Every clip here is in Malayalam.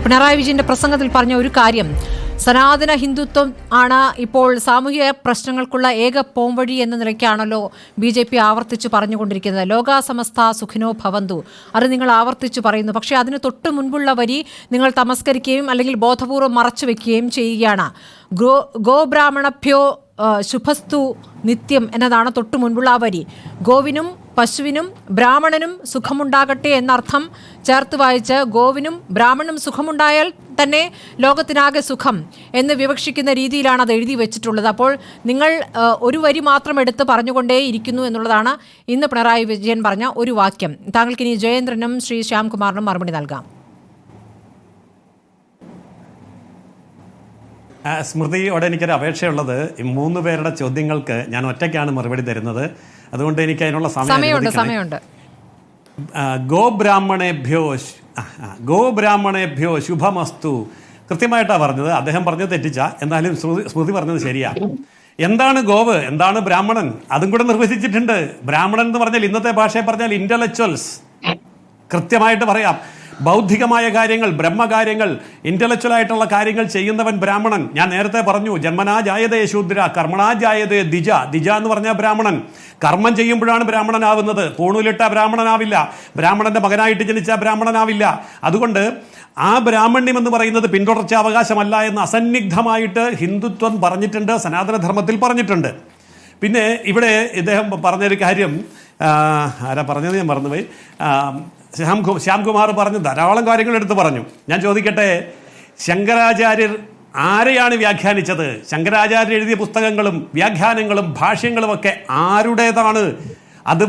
പിണറായി വിജയന്റെ പ്രസംഗത്തിൽ പറഞ്ഞ ഒരു കാര്യം, സനാതന ഹിന്ദുത്വം ആണ് ഇപ്പോൾ സാമൂഹിക പ്രശ്നങ്ങൾക്കുള്ള ഏക പോംവഴി എന്ന നിലയ്ക്കാണല്ലോ BJP ആവർത്തിച്ച് പറഞ്ഞുകൊണ്ടിരിക്കുന്നത്. ലോകാ സമസ്ത സുഖിനോ ഭവന്തു, അത് നിങ്ങൾ ആവർത്തിച്ച് പറയുന്നു. പക്ഷേ അതിന് തൊട്ട് മുൻപുള്ള വരി നിങ്ങൾ തമസ്കരിക്കുകയും അല്ലെങ്കിൽ ബോധപൂർവ്വം മറച്ചു വെക്കുകയും ചെയ്യുകയാണ്. ഗോബ്രാഹ്മണഭ്യോ ശുഭസ്തു നിത്യം എന്നതാണ് തൊട്ടു മുൻപുള്ള ആ വരി. ഗോവിനും പശുവിനും ബ്രാഹ്മണനും സുഖമുണ്ടാകട്ടെ എന്നർത്ഥം ചേർത്ത് വായിച്ച് ഗോവിനും ബ്രാഹ്മണനും സുഖമുണ്ടായാൽ തന്നെ ലോകത്തിനാകെ സുഖം എന്ന് വിവക്ഷിക്കുന്ന രീതിയിലാണ് അത് എഴുതി വെച്ചിട്ടുള്ളത്. അപ്പോൾ നിങ്ങൾ ഒരു വരി മാത്രം എടുത്ത് പറഞ്ഞുകൊണ്ടേ ഇരിക്കുന്നു എന്നുള്ളതാണ് ഇന്ന് പിണറായി വിജയൻ പറഞ്ഞ ഒരു വാക്യം. താങ്കൾക്ക് ഇനി ജയേന്ദ്രനും ശ്രീ ശ്യാംകുമാറിനും മറുപടി നൽകാം. സ്മൃതിയോടെ എനിക്കൊരു അപേക്ഷയുള്ളത്, ഈ 3 പേരുടെ ചോദ്യങ്ങൾക്ക് ഞാൻ ഒറ്റയ്ക്കാണ് മറുപടി തരുന്നത്. അതുകൊണ്ട് എനിക്ക് അതിനുള്ള സമയമുണ്ട്. ഗോബ്രാഹ്മണേഭ്യോ ശുഭമസ്തു കൃത്യമായിട്ടാണ് പറഞ്ഞത്. അദ്ദേഹം പറഞ്ഞത് തെറ്റിച്ച, എന്നാലും സ്മൃതി പറഞ്ഞത് ശരിയാ. എന്താണ് ഗോവ്, എന്താണ് ബ്രാഹ്മണൻ, അതും കൂടെ നിർവചിച്ചിട്ടുണ്ട്. ബ്രാഹ്മണൻ എന്ന് പറഞ്ഞാൽ ഇന്നത്തെ ഭാഷയെ പറഞ്ഞാൽ ഇന്റലക്ച്വൽസ്, കൃത്യമായിട്ട് പറയാം. ബൗദ്ധികമായ കാര്യങ്ങൾ, ബ്രഹ്മകാര്യങ്ങൾ, ഇന്റലക്ച്വൽ ആയിട്ടുള്ള കാര്യങ്ങൾ ചെയ്യുന്നവൻ ബ്രാഹ്മണൻ. ഞാൻ നേരത്തെ പറഞ്ഞു, ജന്മനാ ജായതേ ശൂദ്ര കർമ്മണാ ജായതേ ദ്വിജ. ദ്വിജ എന്ന് പറഞ്ഞാൽ ബ്രാഹ്മണൻ. കർമ്മം ചെയ്യുമ്പോഴാണ് ബ്രാഹ്മണനാവുന്നത്. പൂണൂലിട്ട ബ്രാഹ്മണനാവില്ല, ബ്രാഹ്മണന്റെ മകനായിട്ട് ജനിച്ച ബ്രാഹ്മണനാവില്ല. അതുകൊണ്ട് ആ ബ്രാഹ്മണ്യം എന്ന് പറയുന്നത് പിന്തുടർച്ച അവകാശമല്ല എന്ന് അസന്നിഗ്ധമായിട്ട് ഹിന്ദുത്വം പറഞ്ഞിട്ടുണ്ട്, സനാതനധർമ്മത്തിൽ പറഞ്ഞിട്ടുണ്ട്. പിന്നെ ഇവിടെ ഇദ്ദേഹം പറഞ്ഞൊരു കാര്യം, ആരാ പറഞ്ഞത് ഞാൻ മറന്നുപോയി, ശ്യാംകുമാർ പറഞ്ഞു, ധാരാളം കാര്യങ്ങൾ എടുത്ത് പറഞ്ഞു. ഞാൻ ചോദിക്കട്ടെ, ശങ്കരാചാര്യർ ആരെയാണ് വ്യാഖ്യാനിച്ചത്? ശങ്കരാചാര്യർ എഴുതിയ പുസ്തകങ്ങളും വ്യാഖ്യാനങ്ങളും ഭാഷ്യങ്ങളും ഒക്കെ ആരുടേതാണ്? അത്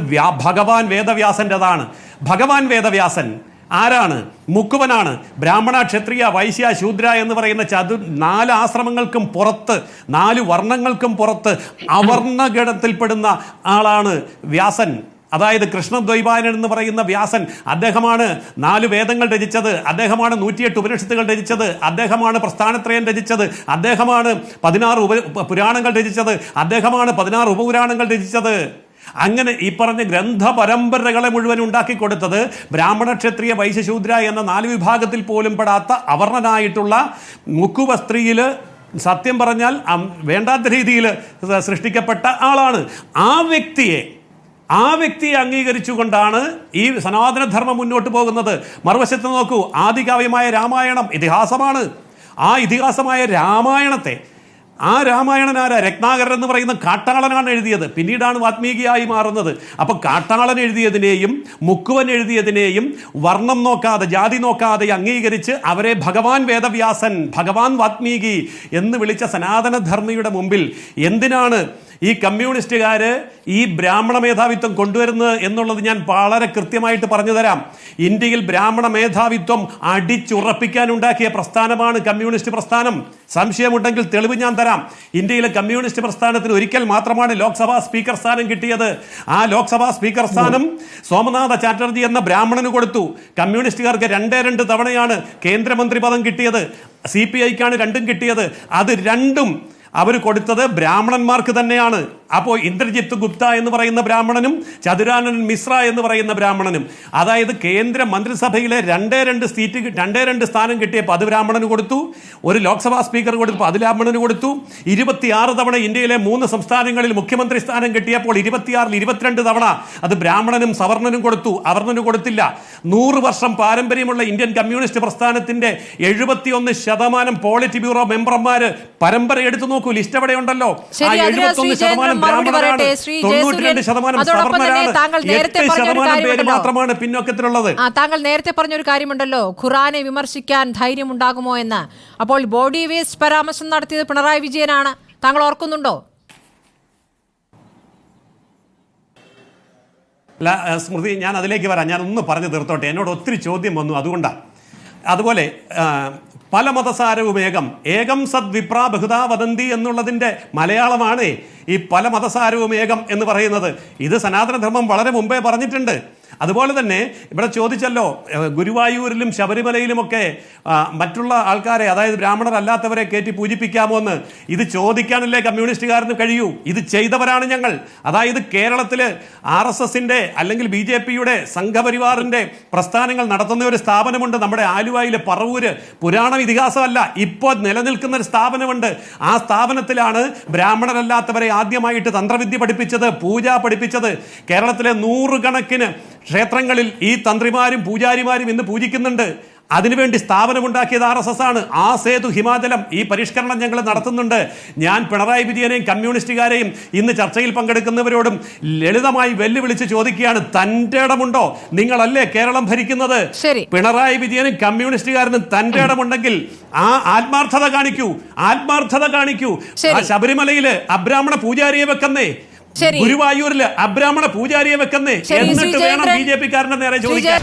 ഭഗവാൻ വേദവ്യാസൻ്റെതാണ്. ഭഗവാൻ വേദവ്യാസൻ ആരാണ്? മുക്കുവനാണ്. ബ്രാഹ്മണ, ക്ഷത്രിയ, വൈശ്യ, ശൂദ്ര എന്ന് പറയുന്ന 4 ആശ്രമങ്ങൾക്കും പുറത്ത്, 4 വർണ്ണങ്ങൾക്കും പുറത്ത് അവർണഗണത്തിൽപ്പെടുന്ന ആളാണ് വ്യാസൻ. അതായത് കൃഷ്ണദ്വൈപായനൻ എന്ന് പറയുന്ന വ്യാസൻ. അദ്ദേഹമാണ് 4 വേദങ്ങൾ രചിച്ചത്, അദ്ദേഹമാണ് 108 ഉപനിഷത്തുകൾ രചിച്ചത്, അദ്ദേഹമാണ് പ്രസ്ഥാനത്രയം രചിച്ചത്, അദ്ദേഹമാണ് 16 പുരാണങ്ങൾ രചിച്ചത്, അദ്ദേഹമാണ് 16 ഉപപുരാണങ്ങൾ രചിച്ചത്. അങ്ങനെ ഈ പറഞ്ഞ ഗ്രന്ഥ പരമ്പരകളെ മുഴുവൻ ഉണ്ടാക്കി കൊടുത്തത് ബ്രാഹ്മണ, ക്ഷത്രിയ, വൈശ്യശൂദ്ര എന്ന 4 വിഭാഗത്തിൽ പോലും പെടാത്ത അവർണനായിട്ടുള്ള മുക്കുവ സ്ത്രീയിൽ സത്യം പറഞ്ഞാൽ വേണ്ടാത്ത രീതിയിൽ സൃഷ്ടിക്കപ്പെട്ട ആളാണ്. ആ വ്യക്തിയെ അംഗീകരിച്ചുകൊണ്ടാണ് ഈ സനാതനധർമ്മം മുന്നോട്ട് പോകുന്നത്. മറുവശത്ത് നോക്കൂ, ആദികാവ്യമായ രാമായണം ഇതിഹാസമാണ്. ആ ഇതിഹാസമായ രാമായണത്തെ, ആ രാമായണൻ ആരാ? രത്നാകരൻ എന്ന് പറയുന്ന കാട്ടാളനാണ് എഴുതിയത്. പിന്നീടാണ് വാത്മീകിയായി മാറുന്നത്. അപ്പോൾ കാട്ടാളൻ എഴുതിയതിനെയും മുക്കുവൻ എഴുതിയതിനെയും വർണ്ണം നോക്കാതെ, ജാതി നോക്കാതെ അംഗീകരിച്ച് അവരെ ഭഗവാൻ വേദവ്യാസൻ, ഭഗവാൻ വാത്മീകി എന്ന് വിളിച്ച സനാതനധർമ്മിയുടെ മുമ്പിൽ എന്തിനാണ് ഈ കമ്മ്യൂണിസ്റ്റുകാർ ഈ ബ്രാഹ്മണ മേധാവിത്വം കൊണ്ടുവരുന്നത് എന്നുള്ളത് ഞാൻ വളരെ കൃത്യമായിട്ട് പറഞ്ഞു തരാം. ഇന്ത്യയിൽ ബ്രാഹ്മണ മേധാവിത്വം അടിച്ചുറപ്പിക്കാനുണ്ടാക്കിയ പ്രസ്ഥാനമാണ് കമ്മ്യൂണിസ്റ്റ് പ്രസ്ഥാനം. സംശയമുണ്ടെങ്കിൽ തെളിവ് ഞാൻ തരാം. ഇന്ത്യയിലെ കമ്മ്യൂണിസ്റ്റ് പ്രസ്ഥാനത്തിന് ഒരിക്കൽ മാത്രമാണ് ലോക്സഭാ സ്പീക്കർ സ്ഥാനം കിട്ടിയത്. ആ ലോക്സഭാ സ്പീക്കർ സ്ഥാനം സോമനാഥ ചാറ്റർജി എന്ന ബ്രാഹ്മണന് കൊടുത്തു. കമ്മ്യൂണിസ്റ്റുകാർക്ക് 2 തവണയാണ് കേന്ദ്രമന്ത്രി പദം കിട്ടിയത്. CPIക്കാണ് 2 കിട്ടിയത്. അത് 2 അവർ കൊടുത്തത് ബ്രാഹ്മണന്മാർക്ക് തന്നെയാണ്. അപ്പോൾ ഇന്ദ്രജിത്ത് ഗുപ്ത എന്ന് പറയുന്ന ബ്രാഹ്മണനും ചതുരാനൻ മിശ്ര എന്ന് പറയുന്ന ബ്രാഹ്മണനും, അതായത് കേന്ദ്ര മന്ത്രിസഭയിലെ 2 സ്ഥാനം കിട്ടിയപ്പോൾ അത് ബ്രാഹ്മണന് കൊടുത്തു. ഒരു ലോക്സഭാ സ്പീക്കർ കൊടുത്തപ്പോൾ അത് ബ്രാഹ്മണന് കൊടുത്തു. 26 തവണ ഇന്ത്യയിലെ 3 സംസ്ഥാനങ്ങളിൽ മുഖ്യമന്ത്രി സ്ഥാനം കിട്ടിയപ്പോൾ 26-ൽ 22 തവണ അത് ബ്രാഹ്മണനും സവർണനും കൊടുത്തു, അവർണന് കൊടുത്തില്ല. 100 വർഷം പാരമ്പര്യമുള്ള ഇന്ത്യൻ കമ്മ്യൂണിസ്റ്റ് പ്രസ്ഥാനത്തിന്റെ 71% പോളിറ്റ് ബ്യൂറോ മെമ്പർമാർ പരമ്പര എടുത്തു നോക്കൂ. ലിസ്റ്റ് എവിടെ ഉണ്ടല്ലോ. 71% ബ്രാഹ്മണരാണ്, 92% സവർണരാണ്, 8% പേര് മാത്രമാണ് പിന്നോക്കത്തിലുള്ളത്. താങ്കൾ നേരത്തെ പറഞ്ഞൊരു കാര്യമുണ്ടല്ലോ, ഖുറാനെ വിമർശിക്കാൻ ധൈര്യം ഉണ്ടാകുമോ എന്ന്. അപ്പോൾ ബോഡി വേസ്റ്റ് പരാമർശം നടത്തിയത് പിണറായി വിജയനാണ്. താങ്കൾ ഓർക്കുന്നുണ്ടോ? സ്മൃതി, ഞാൻ അതിലേക്ക് വരാം. ഞാൻ ഒന്ന് പറഞ്ഞു തീർത്തോട്ടെ. എന്നോട് ഒത്തിരി ചോദ്യം വന്നു, അതുകൊണ്ടാണ്. അതുപോലെ പല മതസാരവും ഏകം സദ്വിപ്രാ ബഹുധാ വദന്തി എന്നുള്ളതിൻ്റെ മലയാളമാണ് ഈ പല മതസാരവും ഏകം എന്ന് പറയുന്നത്. ഇത് സനാതനധർമ്മം വളരെ മുമ്പേ പറഞ്ഞിട്ടുണ്ട്. അതുപോലെ തന്നെ ഇവിടെ ചോദിച്ചല്ലോ, ഗുരുവായൂരിലും ശബരിമലയിലുമൊക്കെ മറ്റുള്ള ആൾക്കാരെ, അതായത് ബ്രാഹ്മണരല്ലാത്തവരെ കയറ്റി പൂജിപ്പിക്കാമോ എന്ന്. ഇത് ചോദിക്കാനല്ലേ കമ്മ്യൂണിസ്റ്റുകാരന് കഴിയൂ? ഇത് ചെയ്തവരാണ് ഞങ്ങൾ. അതായത് കേരളത്തിൽ RSSന്റെ അല്ലെങ്കിൽ BJPയുടെ സംഘപരിവാറിന്റെ പ്രസ്ഥാനങ്ങൾ നടത്തുന്ന ഒരു സ്ഥാപനമുണ്ട് നമ്മുടെ ആലുവയിലെ പറവൂര്. പുരാണ ഇതിഹാസമല്ല, ഇപ്പോൾ നിലനിൽക്കുന്ന ഒരു സ്ഥാപനമുണ്ട്. ആ സ്ഥാപനത്തിലാണ് ബ്രാഹ്മണരല്ലാത്തവരെ ആദ്യമായിട്ട് തന്ത്രവിദ്യ പഠിപ്പിച്ചത്, പൂജ പഠിപ്പിച്ചത്. കേരളത്തിലെ 100 കണക്കിന് ക്ഷേത്രങ്ങളിൽ ഈ തന്ത്രിമാരും പൂജാരിമാരും ഇന്ന് പൂജിക്കുന്നുണ്ട്. അതിനുവേണ്ടി സ്ഥാപനമുണ്ടാക്കിയത് RSS ആണ്. ആ സേതു ഹിമാചലം ഈ പരിഷ്കരണം ഞങ്ങൾ നടത്തുന്നുണ്ട്. ഞാൻ പിണറായി വിജയനെയും കമ്മ്യൂണിസ്റ്റുകാരെയും ഇന്ന് ചർച്ചയിൽ പങ്കെടുക്കുന്നവരോടും ലളിതമായി വെല്ലുവിളിച്ച് ചോദിക്കുകയാണ്, തന്റെ ഇടമുണ്ടോ? നിങ്ങളല്ലേ കേരളം ഭരിക്കുന്നത്? പിണറായി വിജയനും കമ്മ്യൂണിസ്റ്റുകാരനും തന്റെ ഇടമുണ്ടെങ്കിൽ ആ ആത്മാർത്ഥത കാണിക്കൂ. ശബരിമലയില് അബ്രാഹ്മണ പൂജാരിയെ വെക്കുന്നേ, ഗുരുവായൂരില് അബ്രാഹ്മണ പൂജാരിയെ വെക്കുന്നേ, എന്നിട്ട് വേണം BJP-കാരന്റെ നേരെ ചോദിക്കാൻ.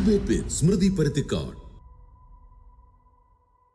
Debate with Smriti Parathikkad.